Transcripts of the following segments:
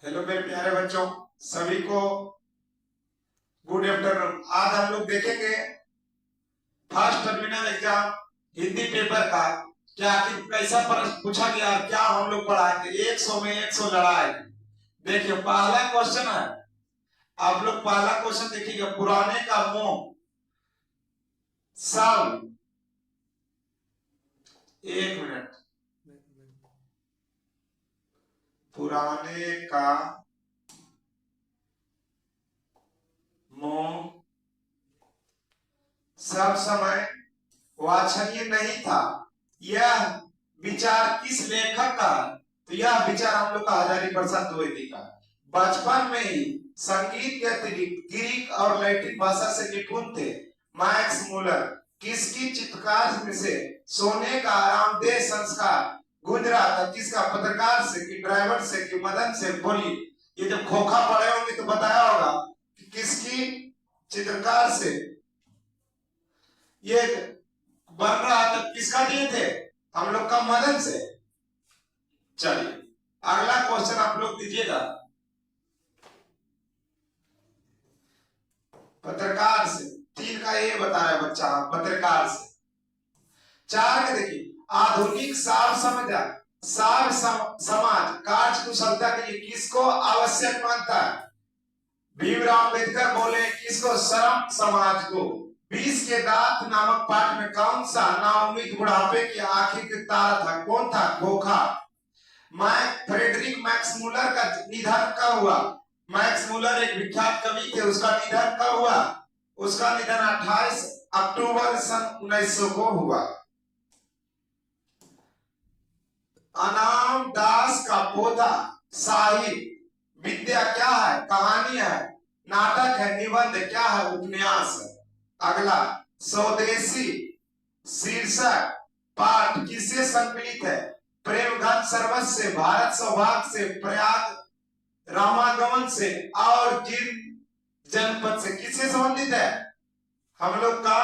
Hello मेरे प्यारे बच्चों, सभी को गुड आफ्टरनून। आज हम लोग देखेंगे first terminal exam Hindi paper का क्या कि कैसा प्रश्न पूछा गया, क्या हम लोग पढ़ाएंगे। 100 में 100 लड़ाई। देखिए पहला क्वेश्चन है, आप लोग पहला क्वेश्चन देखिएगा। पुराने का मोह सब, एक मिनट, पुराने का मोह सब समय वांछनीय नहीं था। यह विचार किस लेखक का? तो यह विचार हम लोग का हजारी प्रसाद द्विवेदी का। बचपन में ही संगीत के अतिरिक्त ग्रीक और लैटिन भाषा से निपुण थे। मैक्स मूलर किसकी चित्रकार में से सोने का आरामदेह संस्कार गूंज रहा था? किसका? पत्रकार से कि ड्राइवर से कि मदन से? बोली, ये जब खोखा पढ़े होंगे तो बताया होगा कि किसकी चित्रकार से ये बन रहा था। किसका दिए थे? हम लोग का मदन से। चलिए अगला क्वेश्चन आप लोग दीजिएगा। पत्रकार से 3 का ये बता रहा है बच्चा, पत्रकार से। 4 का देखिए, आधुनिक समाज कार्य कुशलता के लिए किसको आवश्यक मानता है? भीमराव अम्बेडकर बोले किसको? श्रम समाज को। 20 के दांत नामक पाठ में कौन सा नाउम्मीद बुढ़ापे की आंखें के तारा था? कौन था? खोखा। फ्रेडरिक मैक्स मूलर का निधन कब हुआ? मैक्स मूलर एक विख्यात कवि थे, उसका निधन कब हुआ? उसका निधन 28 अक्टूबर सन 1900 को हुआ। अनाम दास का पोता साहिब विद्या क्या है? कहानी है, नाटक है, निबंध क्या है? उपन्यास है। अगला, स्वदेशी शीर्षक पाठ किससे सम्मिलित है? प्रेम घन सर्वस्व से, भारत सौभाग्य से, प्रयाग रामागमन से और जिन जनपद से। किससे संबंधित है? हम लोग का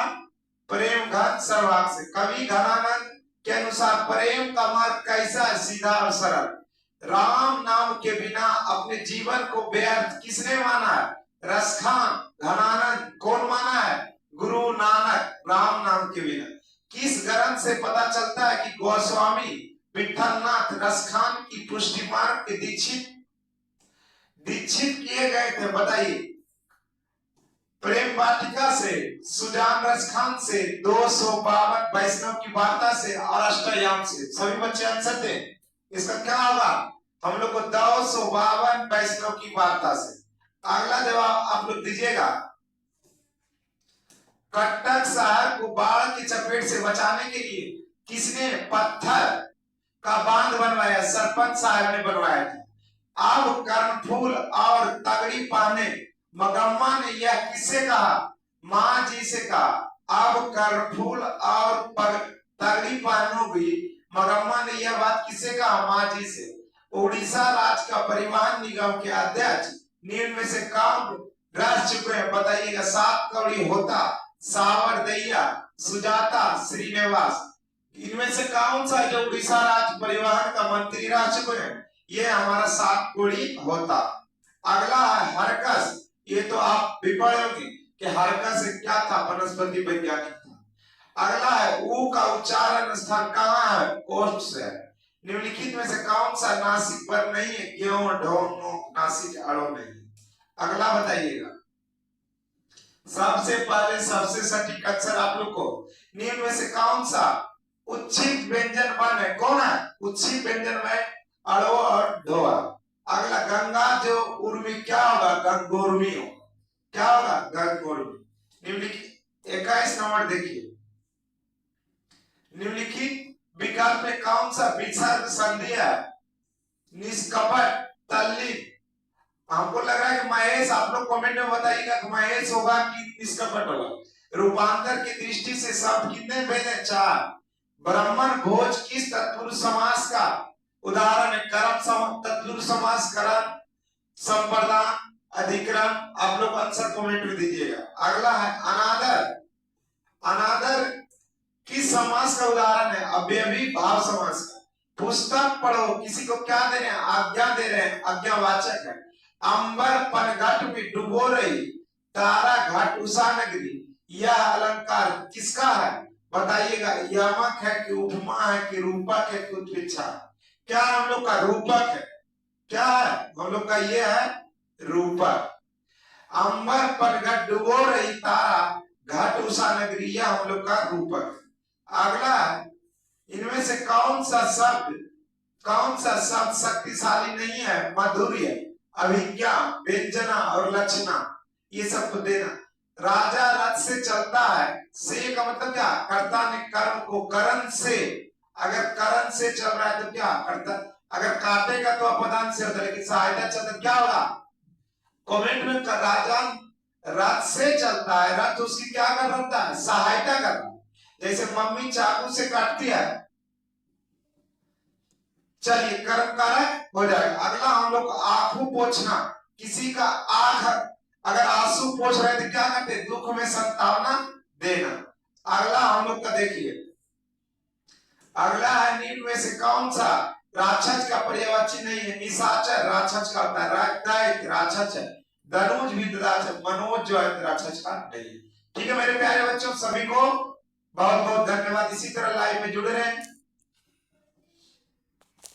प्रेम घन सर्वभाग से। कवि घनानंद के अनुसार प्रेम का मार्ग कैसा है? सीधा और सरल। राम नाम के बिना अपने जीवन को व्यर्थ किसने माना है? रसखान घनानंद। कौन माना है? गुरु नानक। राम नाम के बिना। किस ग्रंथ से पता चलता है कि गोस्वामी विठलनाथ रसखान की पुष्टि मार्ग के दीक्षित किए गए थे? बताइए। प्रेम वाटिका से, सुजान रसखान से, 252 वैष्णव की वार्ता से और अष्टयाम से। सभी बच्चे आंसर दें। इसका क्या होगा? हम लोग को 252 वैष्णव की वार्ता से। अगला जवाब आप लोग दीजिएगा। कटक शहर को बाढ़ की चपेट से बचाने के लिए किसने पत्थर का बांध बनवाया? सरपंच साहब ने बनवाया था। अब कर्णफूल और तगड़ी पहने मगम्मा ने यह किससे कहा? माँ जी से कहा। अब कर्णफूल और तगड़ी पहनोगी, मगम्मा ने यह बात किससे कहा? माँ जी से। उड़ीसा राज्य का परिवहन निगम के अध्यक्ष निम्न में से कौन रह चुके हैं? बताइएगा। 7 कौड़ी होता, सावरदैया, सुजाता, श्रीनिवास। इनमें से कौन सा जो उड़ीसा राज्य परिवहन का मंत्री रह चुके हैं? ये हमारा 7 कौड़ी होता। अगला है हरकस। ये तो आप भी पढ़े होंगे कि हरकस क्या था? वनस्पति वैज्ञानिक था। अगला है ऊ का उच्चारण स्थान कहाँ है? ओष्ठ से। निम्नलिखित में से कौन सा नासिक पर नहीं है? क्यों, ढोंग, नासिक, अड़ो नहीं। अगला बताइएगा। सबसे पहले सबसे सटीक अक्षर आप लोग को निम्न में से कौन सा उच्छित व्यंजन वर्ण है? कौन है उच्छित व्यंजन में? अड़ो और ढोआ। अगला, गंगा जो उर्मी क्या होगा? गंगोर्मी होगा। क्या होगा? गंगोर्मी। निम्नलिखित 21 नंबर देखिए। निम्नलिखित विकल्प में कौन सा विसर्ग संधि है? निष्कपट, तल्लीन। हमको लग रहा है कि महेश, आप लोग कमेंट में बताइएगा कि महेश होगा कि निष्कपट होगा। रूपांतर की दृष्टि से शब्द कितने भेद हैं? 4। ब्राह्मण भोज किस तत्पुरुष समास का उदाहरण है? कर्म तत्पुरुष समास, करण, संप्रदान, अधिकरण। आप लोग आंसर कमेंट में दीजिएगा। अगला है अनादर। अनादर किस समास का उदाहरण है? अव्ययी भाव समास का। पुस्तक पढ़ो, किसी को क्या दे रहे हैं, आज्ञा दे रहे हैं, आज्ञावाचक है। अंबर पनघट में डुबो रही तारा घाट उषा नगरी, यह अलंकार किसका है बताइएगा? यमक है कि उपमा है कि रूपक है कि उत्प्रेक्षा? क्या हम लोग का रूपक है? क्या है हम लोग का? ये है रूपक। अंबर पनघट डुबो रही तारा घाट उषा नगरी, यह हम लोग का रूपक है। अगला है, इनमें से कौन सा शब्द शक्तिशाली नहीं है? माधुर्य, अभिज्ञा, व्यंजना और लक्षणा, ये सब को देना। राजा रथ से चलता है, से का मतलब क्या? कर्ता ने कर्म को करण से, अगर करण से चल रहा है तो क्या करता? अगर काटेगा तो अपदान से होता है, लेकिन सहायता चलता क्या होगा? कमेंट में राजा रथ से चलता है, रथ उसकी क्या कर रहा है? सहायता कर रहा है। जैसे मम्मी चाकू से काटती है, चलिए कर्म कारक हो जाएगा। अगला हम लोग आंखों पोछना, किसी का आंख अगर आंसू पोछ रहे तो क्या करते? दुख में संतावना देना। अगला हम लोग का देखिए, अगला है निम्न में से कौन सा राक्षस का पर्यायवाची नहीं है? निशाचर राक्षस का होता है, राक्षस है। धनुज भी राक्षस, मनोज जो है राक्षस का नहीं है। ठीक है मेरे प्यारे बच्चों, सभी को बहुत बहुत धन्यवाद। इसी तरह लाइव में जुड़े रहें।